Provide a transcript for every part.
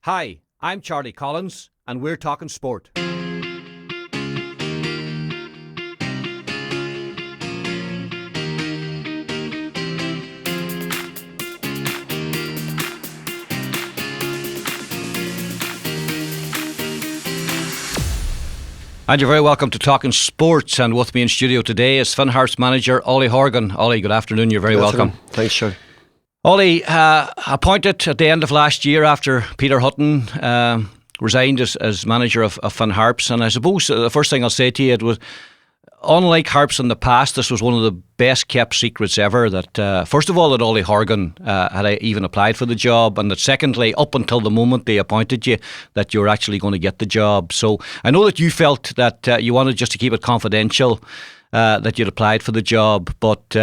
Hi, I'm Charlie Collins, and we're talking sport. And you're very welcome to Talking Sports, and with me in studio today is Finn Harps manager Ollie Horgan. Ollie, good afternoon, you're very welcome. Thanks, Charlie. Ollie, appointed at the end of last year after Peter Hutton resigned as manager of Finn Harps, and I suppose the first thing I'll say to you, it was, unlike Harps in the past, this was one of the best kept secrets ever, that first of all that Ollie Horgan had even applied for the job, and that secondly, up until the moment they appointed you, that you were actually going to get the job. So I know that you felt that you wanted just to keep it confidential, that you'd applied for the job, but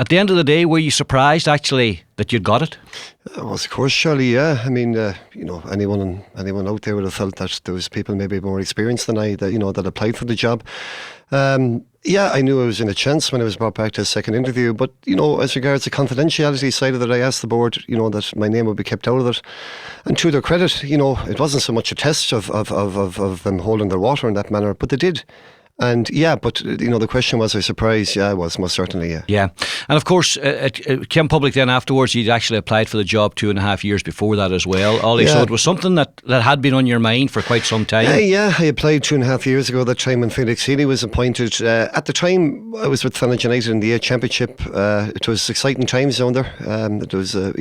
at the end of the day, were you surprised actually that you'd got it? Well, of course, Charlie, yeah. I mean, anyone out there would have felt that there was people maybe more experienced than I that applied for the job. Yeah, I knew I was in a chance when I was brought back to a second interview, but, as regards the confidentiality side of it, I asked the board, that my name would be kept out of it. And to their credit, it wasn't so much a test of them holding their water in that manner, but they did. And yeah, but the question was, I surprised? Yeah, I was, most certainly, yeah. Yeah, and of course, it came public then afterwards you'd actually applied for the job 2.5 years before that as well, Ollie. Yeah. So it was something that had been on your mind for quite some time. Yeah, I applied 2.5 years ago, that time when Felix Healy was appointed. At the time, I was with Fenwick United in the A Championship. It was exciting times down there. It was, a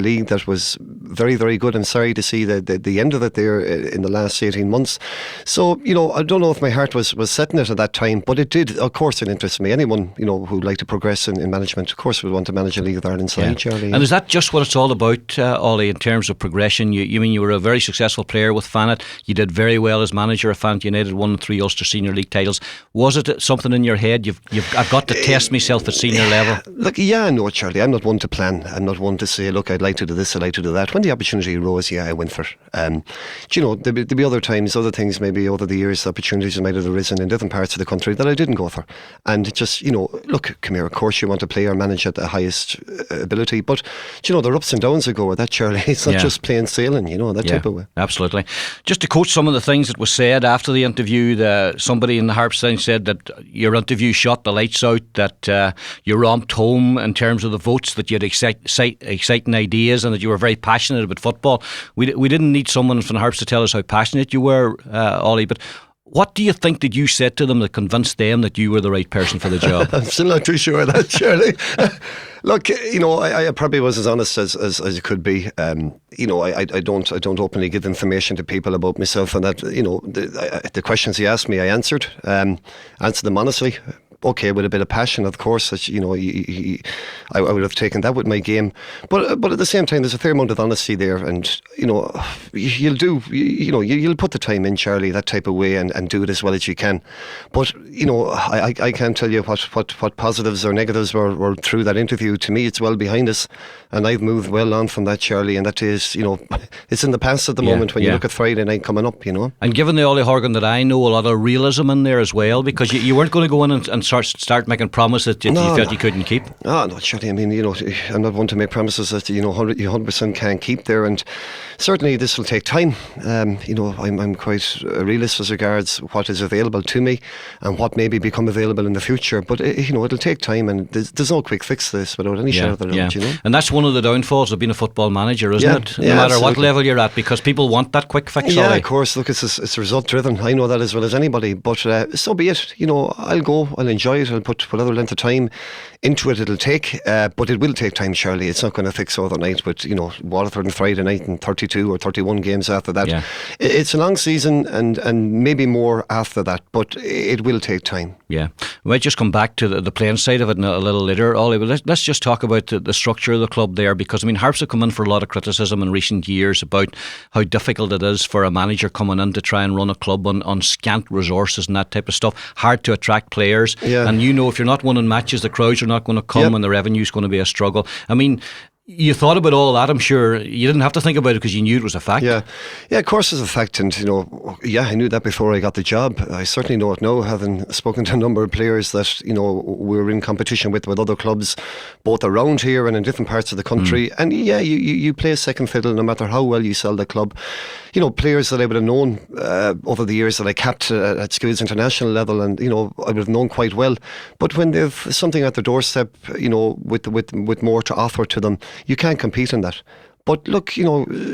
league that was very, very good. I'm sorry to see the end of it there in the last 18 months. So, I don't know if my heart was setting it at that time, but it did. Of course, it interests me. Anyone who'd like to progress in management, of course, would want to manage a League of Ireland side, yeah. Charlie. And is that just what it's all about, Ollie, in terms of progression? You were a very successful player with Fenwick. You did very well as manager of Fenwick United, won 3 Ulster Senior League titles. Was it something in your head? I've got to test myself at senior level. Look, yeah, no, Charlie. I'm not one to plan. I'm not one to say, look, I'd like to do this, I'd like to do that. When the opportunity arose, yeah, I went for it. There'd be other times, other things, maybe over the years, opportunities might have arisen in different parts of the country that I didn't go for. And just, look, come here, of course you want to play or manage at the highest ability, but there are ups and downs that go with that, Charlie. It's not just plain sailing, that type of way. Absolutely. Just to quote some of the things that was said after the interview, somebody in the Harps thing said that your interview shot the lights out, that you romped home in terms of the votes, that you had exciting ideas, and that you were very passionate about football. We didn't need someone from the Harps to tell us how passionate you were, Ollie, but what do you think that you said to them that convinced them that you were the right person for the job? I'm still not too sure of that, Charlie. Look, I probably was as honest as it could be. I don't openly give information to people about myself, and that, the questions he asked me, I answered them honestly. Okay, with a bit of passion, of course. I would have taken that with my game, but at the same time, there's a fair amount of honesty there, and you'll put the time in, Charlie, that type of way, and do it as well as you can. But I can't tell you what positives or negatives were through that interview. To me, it's well behind us, and I've moved well on from that, Charlie. And that is, it's in the past at the moment when you look at Friday night coming up. And given the Ollie Horgan that I know, a lot of realism in there as well, because you weren't going to go in and start making promises that you felt you couldn't keep. No, Charlie. I mean, I'm not one to make promises that you 100% can't keep there, and certainly this will take time. I'm quite a realist as regards what is available to me and what maybe become available in the future. But it'll take time, and there's no quick fix to this without any shadow of a doubt. And that's one of the downfalls of being a football manager, isn't it? No matter absolutely. What level you're at, because people want that quick fix. Yeah, of course. Look, it's result driven. I know that as well as anybody. But so be it. I'll go. I'll enjoy it. I'll put whatever length of time into it it'll take, but it will take time, Charlie. It's not going to fix overnight. But Waterford on Friday night and 32 or 31 games after that. Yeah. It's a long season, and maybe more after that. But it will take time. Yeah, we might just come back to the playing side of it a little later, Ollie. But let's just talk about the structure of the club there, because Harps have come in for a lot of criticism in recent years about how difficult it is for a manager coming in to try and run a club on scant resources and that type of stuff. Hard to attract players, and if you're not winning matches, the crowds are not going to come, and the revenue is going to be a struggle. You thought about all that, I'm sure. You didn't have to think about it because you knew it was a fact. Yeah, of course it's a fact. And, I knew that before I got the job. I certainly know it now, having spoken to a number of players that, we were in competition with other clubs, both around here and in different parts of the country. And you play second fiddle no matter how well you sell the club. Players that I would have known over the years that I capped at Schools international level, and, I would have known quite well. But when they've something at their doorstep, with more to offer to them, you can't compete in that. But look,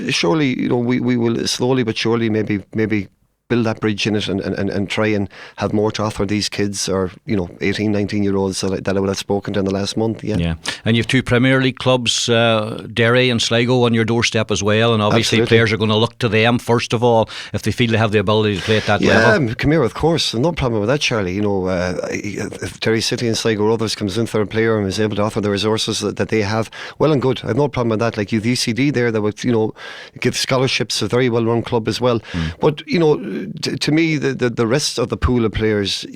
surely, we will slowly but surely maybe build that bridge in it and try and have more to offer these kids, or 18, 19-year-olds that I would have spoken to in the last month. Yeah. And you've two Premier League clubs, Derry and Sligo, on your doorstep as well, and obviously Absolutely. Players are going to look to them first of all if they feel they have the ability to play at that level. Yeah, come here, of course, no problem with that, Charlie. If Derry City and Sligo Rovers comes in third player and is able to offer the resources that they have, well and good. I have no problem with that. Like you've UCD there that would give scholarships, a very well run club as well. But to me, the rest of the pool of players,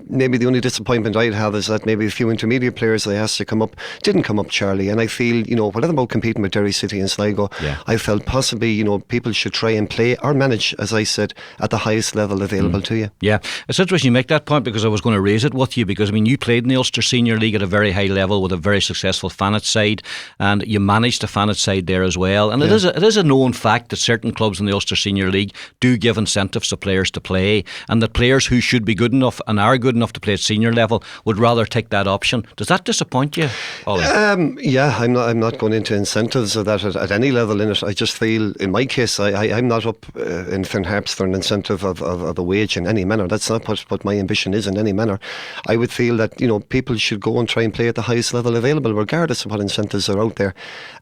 maybe the only disappointment I'd have is that maybe a few intermediate players they asked to come up didn't come up, Charlie. And I feel, whatever about competing with Derry City and Sligo, I felt possibly, people should try and play or manage, as I said, at the highest level available to you. Yeah, it's interesting you make that point, because I was going to raise it with you, because you played in the Ulster Senior League at a very high level with a very successful Fannet side, and you managed the Fannet side there as well. And it is a known fact that certain clubs in the Ulster Senior League do give incentives to players to play, and that players who should be good enough and are good enough to play at senior level would rather take that option. Does that disappoint you, Ollie? I'm not going into incentives of that at any level in it. I just feel, in my case, I'm not up in Finn Harps for an incentive of a wage in any manner. That's not what my ambition is in any manner. I would feel that people should go and try and play at the highest level available, regardless of what incentives are out there.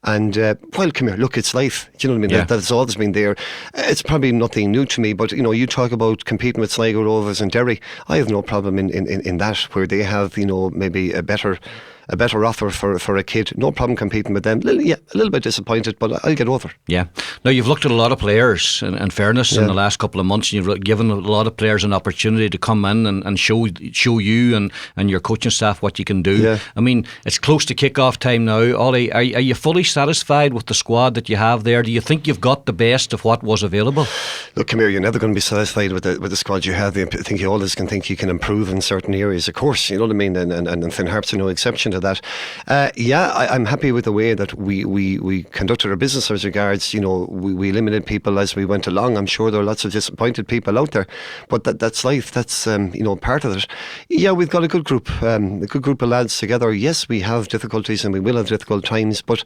And well, come here, look, it's life. Do you know what I mean? That's always been there. It's probably nothing new to me, but you talk about competing with Sligo Rovers and Derry. I have no problem in that, where they have maybe a better offer for a kid. No problem competing with them. A little bit disappointed, but I'll get over. Yeah. Now, you've looked at a lot of players, in fairness, in the last couple of months. You've given a lot of players an opportunity to come in and show you and your coaching staff what you can do. Yeah. It's close to kick-off time now. Ollie, are you fully satisfied with the squad that you have there? Do you think you've got the best of what was available? Look, come here, you're never going to be satisfied with the squad you have. I think you always can think you can improve in certain areas, of course, you know what I mean, and Finn Harps are no exception to that. I'm happy with the way that we conducted our business as regards, we limited people as we went along. I'm sure there are lots of disappointed people out there, but that's life. That's part of it. Yeah, we've got a good group of lads together. Yes, we have difficulties and we will have difficult times, but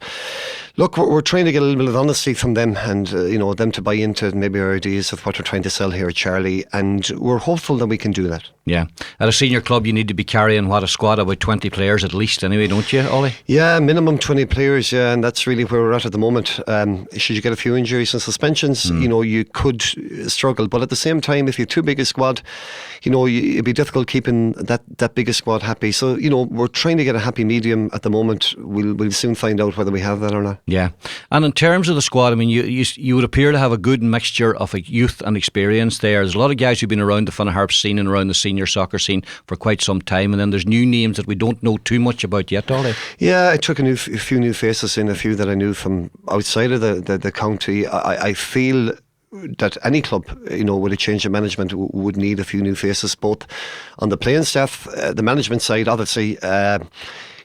look, we're trying to get a little bit of honesty from them, and them to buy into maybe our ideas of what we're trying to sell here, Charlie, and we're hopeful that we can do that. Yeah. At a senior club, you need to be carrying a squad of about 20 players at least anyway, don't you, Ollie? Yeah, minimum 20 players, and that's really where we're at the moment. Should you get a few injuries and suspensions, you could struggle, but at the same time, if you're too big a squad, it'd be difficult keeping that big a squad happy. So, we're trying to get a happy medium at the moment. We'll soon find out whether we have that or not. Yeah. And in terms of the squad, you would appear to have a good mixture of youth and experience there. There's a lot of guys who've been around the Finn Harps scene and around the senior soccer scene for quite some time, and then there's new names that we don't know too much about yet, Ollie. Yeah, I took a few new faces in, a few that I knew from outside of the county. I feel that any club, with a change of management, would need a few new faces, both on the playing staff, the management side, obviously.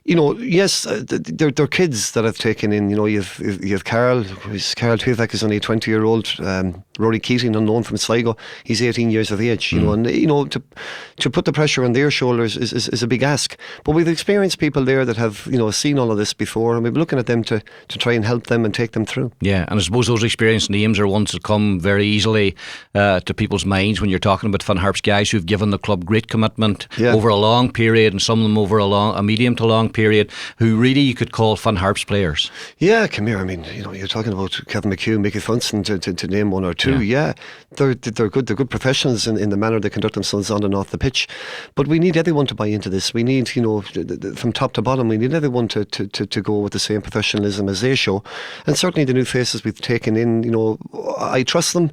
Yes, they're kids that I've taken in. You've Carl Tuvek is only a 20-year-old. Rory Keating, unknown from Sligo, he's 18 years of age. To put the pressure on their shoulders is a big ask. But we've experienced people there that have seen all of this before, and we've been looking at them to try and help them and take them through. Yeah, and I suppose those experienced names are ones that come very easily to people's minds when you're talking about Finn Harps guys who've given the club great commitment over a long period, and some of them over a medium to long period, who really you could call Finn Harps players. Yeah, come here. You're talking about Kevin McHugh, Mickey Funson, to name one or two. Yeah, they're good. They're good professionals in the manner they conduct themselves on and off the pitch. But we need everyone to buy into this. We need, from top to bottom, we need everyone to go with the same professionalism as they show. And certainly the new faces we've taken in, I trust them.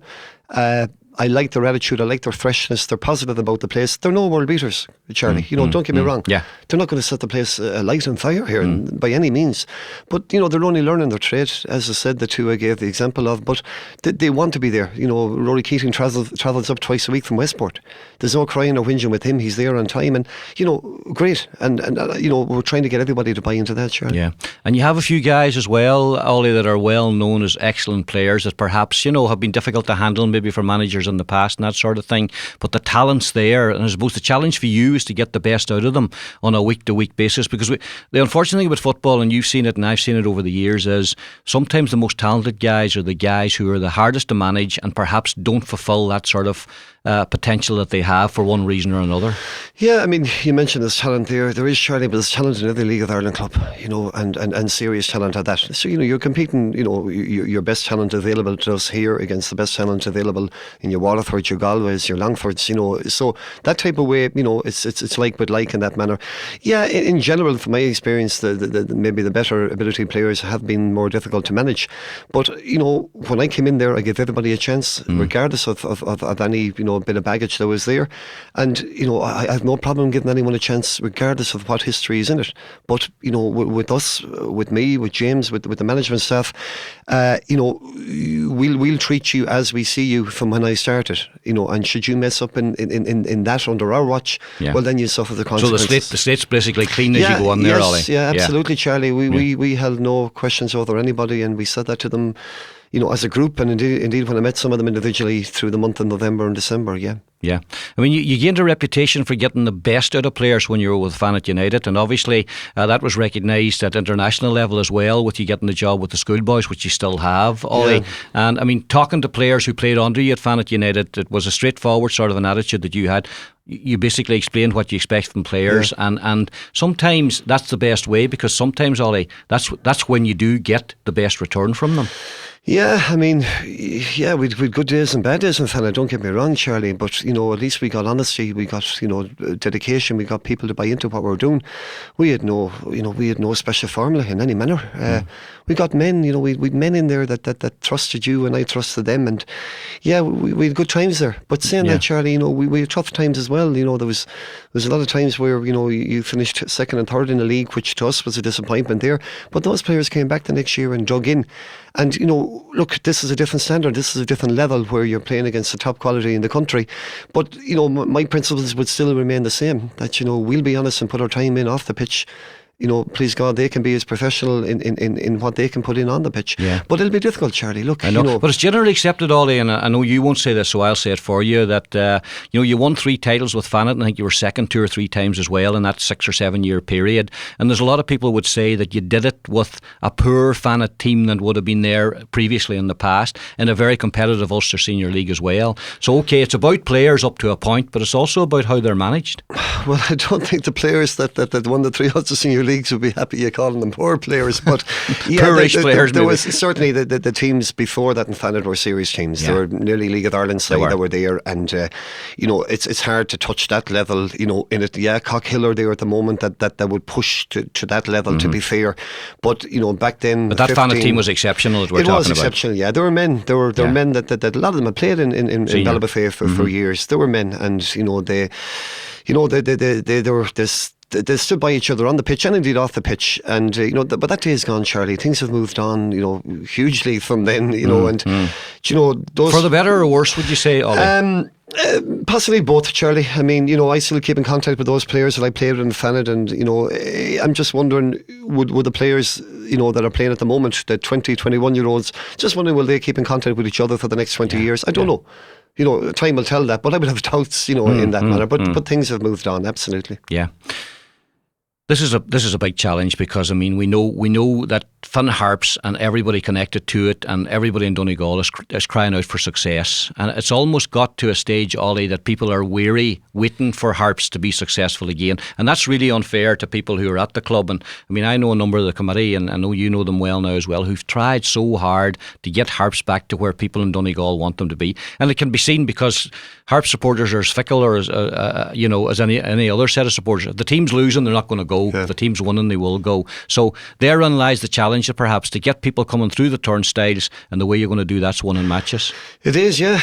I like their attitude, I like their freshness, they're positive about the place. They're no world beaters, Charlie. Don't get me wrong. Yeah. They're not going to set the place alight on fire here by any means. But, they're only learning their trade, as I said, the two I gave the example of. But they want to be there. Rory Keating travels up twice a week from Westport. There's no crying or whinging with him. He's there on time. And, great. And we're trying to get everybody to buy into that, Charlie. Yeah. And you have a few guys as well, Ollie, that are well known as excellent players that perhaps, have been difficult to handle maybe for managers in the past and that sort of thing. But the talent's there. And I suppose the challenge for you is to get the best out of them on a week-to-week basis, because the unfortunate thing with football, and you've seen it and I've seen it over the years, is sometimes the most talented guys are the guys who are the hardest to manage and perhaps don't fulfil that sort of potential that they have for one reason or another. Yeah, I mean, you mentioned there's talent there. There is, Charlie, but there's talent in every League of Ireland club, and serious talent at that. So, you're competing, your best talent available to us here against the best talent available in your Waterford, your Galways, your Longfords, so that type of way, it's like with like in that manner. Yeah, in general, from my experience, maybe the better ability players have been more difficult to manage. But, when I came in there, I gave everybody a chance, regardless of any, bit of baggage that was there. And, I have no problem giving anyone a chance, regardless of what history is in it. But, with us, with me, with James, with the management staff, we'll treat you as we see you from when I started, and should you mess up in that under our watch, well, then you suffer the consequences. So the slate's basically clean as you go on there, Ollie. Yeah, absolutely, Charlie. We held no questions over anybody, and we said that to them, as a group, and indeed when I met some of them individually through the month of November and December. Yeah. I mean, you gained a reputation for getting the best out of players when you were with Fannett United, and obviously that was recognised at international level as well, with you getting the job with the Schoolboys, which you still have, Ollie. Yeah. And I mean, talking to players who played under you at Fannett United, it was a straightforward sort of an attitude that you had. You basically explained what you expect from players, and sometimes that's the best way, because sometimes, Ollie, that's when you do get the best return from them. Yeah, I mean, we'd good days and bad days in Fannett, don't get me wrong, Charlie, but, at least we got honesty, we got, dedication, we got people to buy into what we were doing. We had no special formula in any manner. We got men, we'd men in there that trusted you, and I trusted them, and we had good times there. But saying that, Charlie, we had tough times as well. There was a lot of times where, you finished second and third in the league, which to us was a disappointment there. But those players came back the next year and dug in. And, look, this is a different standard. This is a different level where you're playing against the top quality in the country. But, my principles would still remain the same. That, we'll be honest and put our time in off the pitch. Please God, they can be as professional in what they can put in on the pitch. Yeah. But it'll be difficult, Charlie. Look, I know. But it's generally accepted, Ollie, and I know you won't say this, so I'll say it for you, that you won 3 titles with Fannett, and I think you were second 2 or 3 times as well in that 6 or 7 year period. And there's a lot of people would say that you did it with a poor Fannett team that would have been there previously in the past, in a very competitive Ulster Senior League as well. So, okay, it's about players up to a point, but it's also about how they're managed. Well, I don't think the players that won the 3 Ulster Senior Leagues would be happy you calling them poor players, but poorish players. There was certainly the teams before that in Fannett were serious teams. They were nearly League of Ireland side that were there, and it's hard to touch that level. In it, Cockhill are there at the moment that would push to that level. To be fair, but back then, but that Fannett team was exceptional. That we're talking about. It was exceptional. Yeah, there were men. There were men that a lot of them had played in Ballybofey for years. There were men, and they were this. They stood by each other on the pitch and indeed off the pitch, and but that day is gone, Charlie. Things have moved on, hugely from then, and those, for the better or worse, would you say, Ollie? Possibly both, Charlie. I mean, I still keep in contact with those players that I played with in Fannett, and I'm just wondering, would the players that are playing at the moment, the 20, 21 year olds, just wondering, will they keep in contact with each other for the next 20 years? I don't know. Time will tell that, but I would have doubts, in that manner. But things have moved on, absolutely. Yeah. This is a big challenge, because I mean we know that Finn Harps and everybody connected to it and everybody in Donegal is crying out for success, and it's almost got to a stage, Ollie, that people are weary waiting for Harps to be successful again, and that's really unfair to people who are at the club. And I mean, I know a number of the committee, and I know you know them well now as well, who've tried so hard to get Harps back to where people in Donegal want them to be, and it can be seen because Harps supporters are as fickle or as any other set of supporters. If the team's losing, they're not going to go. go. If the team's winning, they will go. So therein lies the challenge, perhaps, to get people coming through the turnstiles, and the way you're going to do that's winning matches. It is, yeah.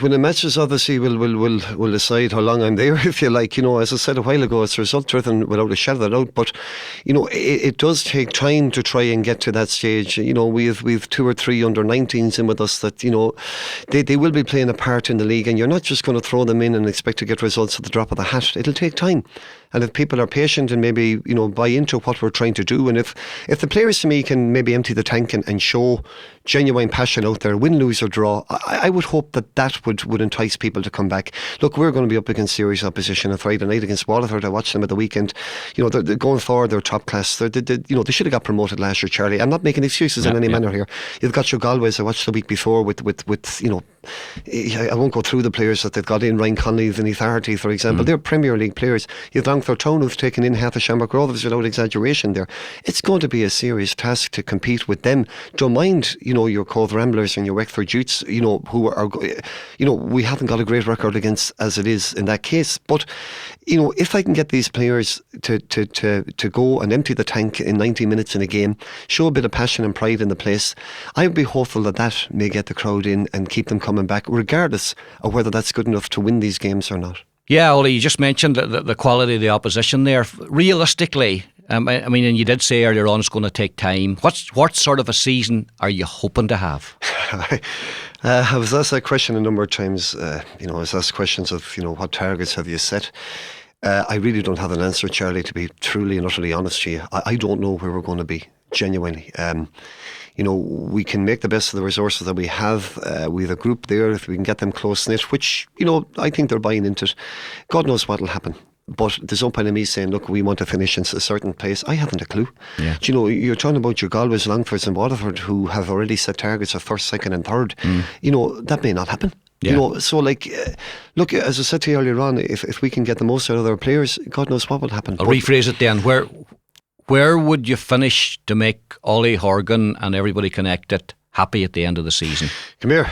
Winning matches obviously will decide how long I'm there, if you like. As I said a while ago, it's result driven without a shadow of a doubt. But it does take time to try and get to that stage. We've 2 or 3 under-19s in with us that they will be playing a part in the league, and you're not just going to throw them in and expect to get results at the drop of the hat. It'll take time. And if people are patient and maybe buy into what we're trying to do, and if the players to me can maybe empty the tank and show genuine passion out there, win, lose or draw, I would hope that would entice people to come back. Look, we're going to be up against serious opposition on Friday night against Waterford. I watched them at the weekend. They're going forward, they're top class. They should have got promoted last year, Charlie. I'm not making excuses in any manner here. You've got your Galways. I watched the week before with I won't go through the players that they've got in. Ryan Connolly, Vinny Tharty, for example. They're Premier League players. You've Longford Town, who've taken in half the Shamrock Rovers without exaggeration there. It's going to be a serious task to compete with them. Don't mind, your Cove Ramblers and your Wexford Jutes, who are, we haven't got a great record against as it is in that case. But, if I can get these players to go and empty the tank in 90 minutes in a game, show a bit of passion and pride in the place, I would be hopeful that may get the crowd in and keep them coming back, regardless of whether that's good enough to win these games or not. Yeah, Ollie, you just mentioned the quality of the opposition there. Realistically, and you did say earlier on it's going to take time. What sort of a season are you hoping to have? I was asked that question a number of times. I was asked questions of, what targets have you set? I really don't have an answer, Charlie, to be truly and utterly honest to you. I don't know where we're going to be, genuinely. We can make the best of the resources that we have. We have a group there, if we can get them close-knit, which, I think they're buying into it. God knows what will happen. But there's no point in me saying, look, we want to finish in a certain place. I haven't a clue. Yeah. You're talking about your Galways, Longfords and Waterford, who have already set targets of first, second and third. That may not happen. Yeah. Look, as I said to you earlier on, if we can get the most out of our players, God knows what will happen. I'll rephrase it then. Where would you finish to make Ollie Horgan and everybody connected happy at the end of the season? Come here.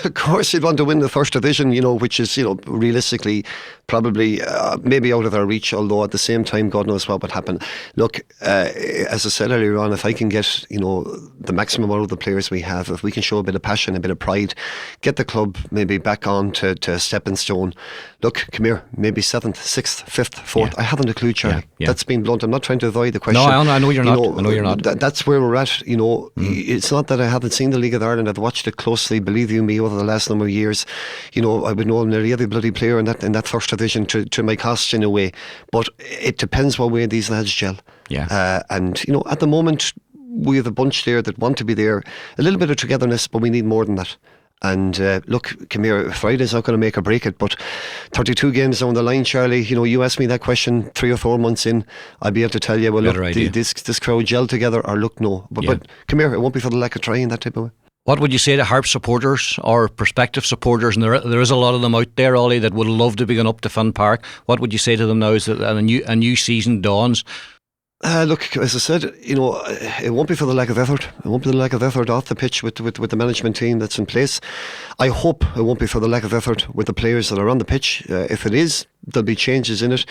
Of course you'd want to win the first division, which is, realistically probably maybe out of our reach, although at the same time God knows what would happen. Look, as I said earlier on, if I can get the maximum out of the players we have, if we can show a bit of passion, a bit of pride, get the club maybe back on to a stepping stone. Look, come here, maybe 7th, 6th, 5th, 4th. I haven't a clue, Charlie. That's been blunt. I'm not trying to avoid the question. No, I know you're not. I know you're not. That's where we're at. It's not that I haven't seen the League of Ireland. I've watched it closely, believe you me, over the last number of years. I would know nearly every bloody player in that first division to my cost in a way. But it depends what way these lads gel. Yeah. And at the moment we have a bunch there that want to be there. A little bit of togetherness, but we need more than that. And look, come here, Friday's not going to make or break it, but 32 games down the line, Charlie, you asked me that question 3 or 4 months in, I'd be able to tell you, well, look, this crowd gel together, or look, no. But come here, it won't be for the lack of trying, that type of way. What would you say to Harps supporters or prospective supporters, and there is a lot of them out there, Ollie, that would love to be going up to Finn Park? What would you say to them now as a new season dawns? Look, as I said, it won't be for the lack of effort. It won't be the lack of effort off the pitch with the management team that's in place. I hope it won't be for the lack of effort with the players that are on the pitch. If it is, there'll be changes in it.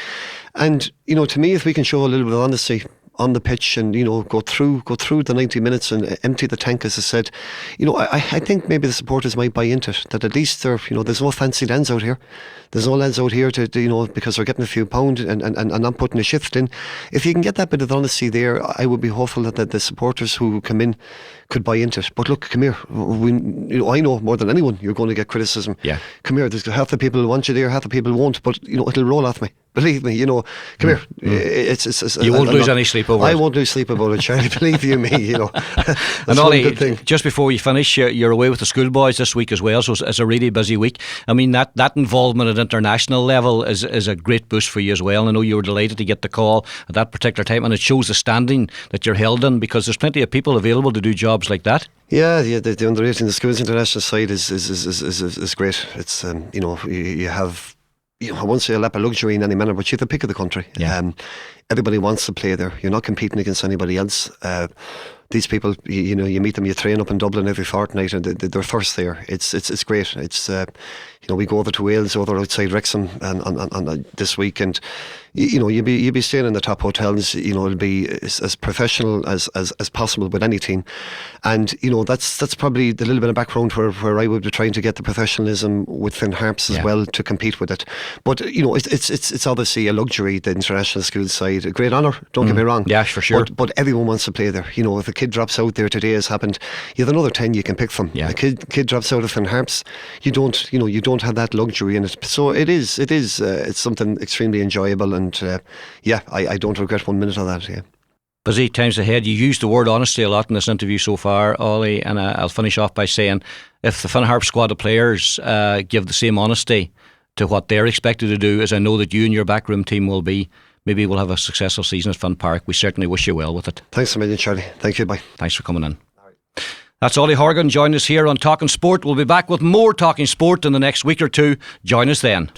And, to me, if we can show a little bit of honesty on the pitch and go through the 90 minutes and empty the tank, as I said, I think maybe the supporters might buy into it, that at least there's no fancy lads out here. There's no lads out here to because they're getting a few pound and not putting a shift in. If you can get that bit of honesty there, I would be hopeful that the supporters who come in could buy into it. But look, come here, I know more than anyone you're going to get criticism. Yeah. Come here, there's half the people want you there, half the people won't, but it'll roll off me. Believe me, come here. It's you won't lose any sleep over it. I won't lose sleep about it, Charlie. Believe you me, That's and Ollie, good thing. Just before you finish, you're away with the Schoolboys this week as well, so it's a really busy week. I mean, that involvement at international level is a great boost for you as well. I know you were delighted to get the call at that particular time, and it shows the standing that you're held in, because there's plenty of people available to do jobs like that. Yeah, the under 18, the Schools international side is great. It's you have, I won't say a lap of luxury in any manner, but you have the pick of the country. Yeah. Everybody wants to play there. You're not competing against anybody else. These people, you meet them, you train up in Dublin every fortnight, and they're first there. It's great. It's we go over to Wales, over outside Wrexham, and this week, and you'd be staying in the top hotels. It'll be as professional as possible with any team, and that's probably the little bit of background where I would be trying to get the professionalism with Finn Harps as well to compete with it. But it's obviously a luxury, the international school side, a great honour. Don't get me wrong. Yeah, for sure. But everyone wants to play there. If a kid drops out there today, as happened, you have another 10 you can pick from. Yeah. A kid drops out of Finn Harps, you don't have that luxury in it. So it's something extremely enjoyable, and I don't regret 1 minute of that. Yeah. Busy times ahead. You used the word honesty a lot in this interview so far, Ollie, and I'll finish off by saying, if the Finn Harps squad of players give the same honesty to what they're expected to do, as I know that you and your backroom team will be, maybe we'll have a successful season at Finn Park. We certainly wish you well with it. Thanks a million, Charlie. Thank you. Bye. Thanks for coming in. That's Ollie Horgan. Join us here on Talking Sport. We'll be back with more Talking Sport in the next week or two. Join us then.